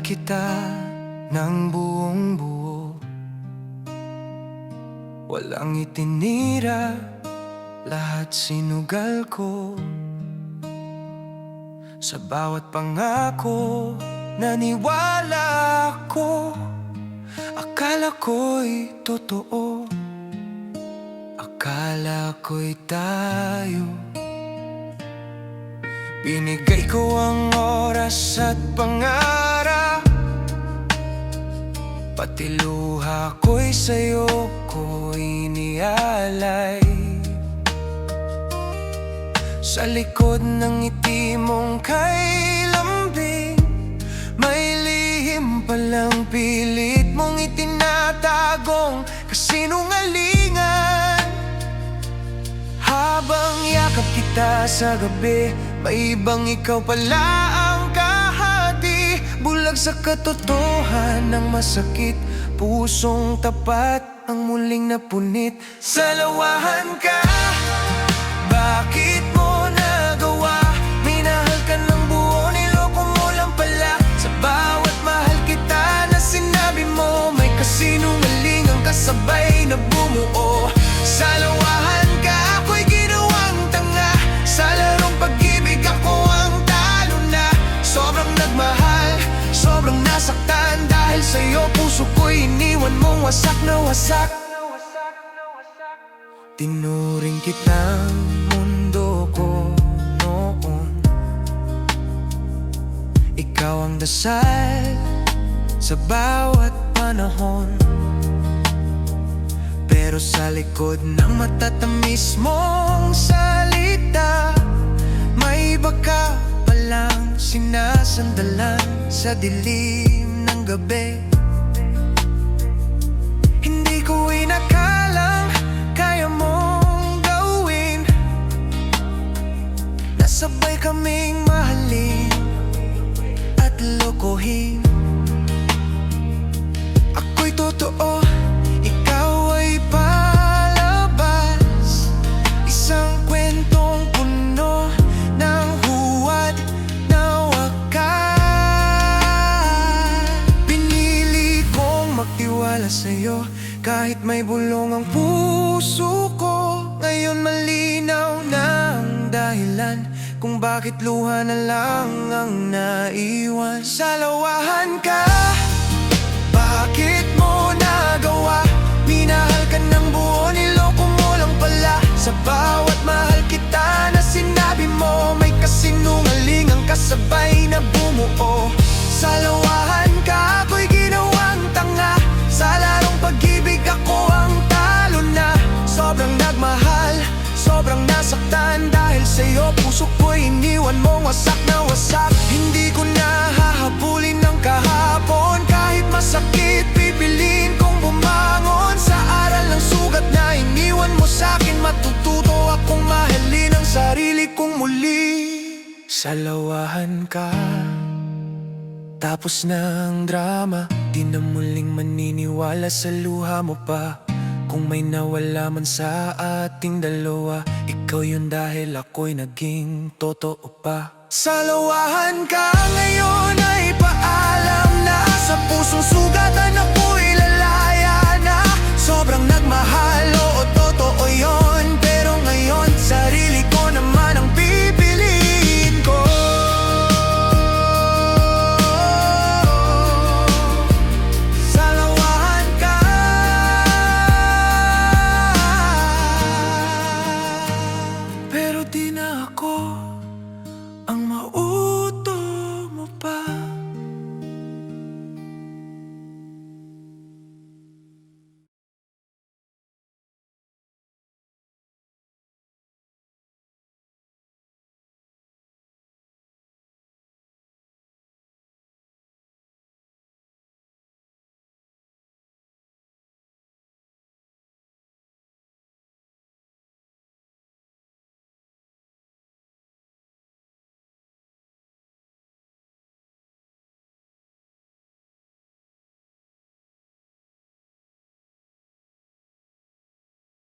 kita ng buong buo. Walang itinira, lahat sinugal ko. Sa bawat pangako, naniwala ako. Akala ko'y totoo, akala ko'y tayo. Binigay ko ang oras at pangarap, pati luha ko'y sa'yo ko inialay. Sa likod ng ngiti mong kay lambing, may lihim palang pilit mong itinatagong kasinungalingan. Habang yakap kita sa gabi, may ibang ikaw pala ang kahati. Bulag sa katotohanan ng masakit, pusong tapat ang muling napunit. Salawahan ka, bakit mo nagawa? Minahal ka ng buo, niloko mo lang pala. Sa bawat mahal kita na sinabi mo, may kasinungalingang kasabay na bumuo. Salawahan ka, ako'y ginawang tanga. Sa larong pag-ibig ako ang talo na. Sobrang nagmahal, sobrang nasaktan. Dahil sa'yo puso ko'y iniwan mong wasak na wasak. Tinuring kitang mundo ko noon. Ikaw ang dasal sa bawat panahon. Pero sa likod ng matatamis mong salita, may iba ka palang sinasandalan sa dilim ng gabi. Hindi ko inakalang kaya mong gawin, nasabay kaming mahalin at lokohin. Ako'y totoo, ikaw ay palabas, isang kwentong puno ng huwad na wakas. Pinili kong magtiwala sa'yo kahit may bulong ang puso ko. Ngayon malinaw na ang dahilan kung bakit luha na lang ang naiwan. Salawahan ka, bakit mo nagawa? Minahal ka ng buo, niloko mo lang pala. Sa bawat mahal kita na sinabi mo, may kasinungalingang kasabay na bumuo. Salawahan ka, ako'y ginawang tanga. Sa larong pag-ibig ako ang talo na. Sobrang nagmahal, sobrang nasaktan. Dahil sa'yo puso ko'y iniwan mong wasak na wasak. Hindi ko na hahabulin ng kahapon. Kahit masakit, pipiliin kong bumangon. Sa aral ng sugat na iniwan mo sa'kin, matututo akong mahalin ang sarili kong muli. Salawahan ka, tapos na ang drama. Di na muling maniniwala sa luha mo pa. Kung may nawala man sa ating dalawa, ikaw yun dahil ako'y naging totoo pa. Salawahan ka, ngayon ay paalam na sa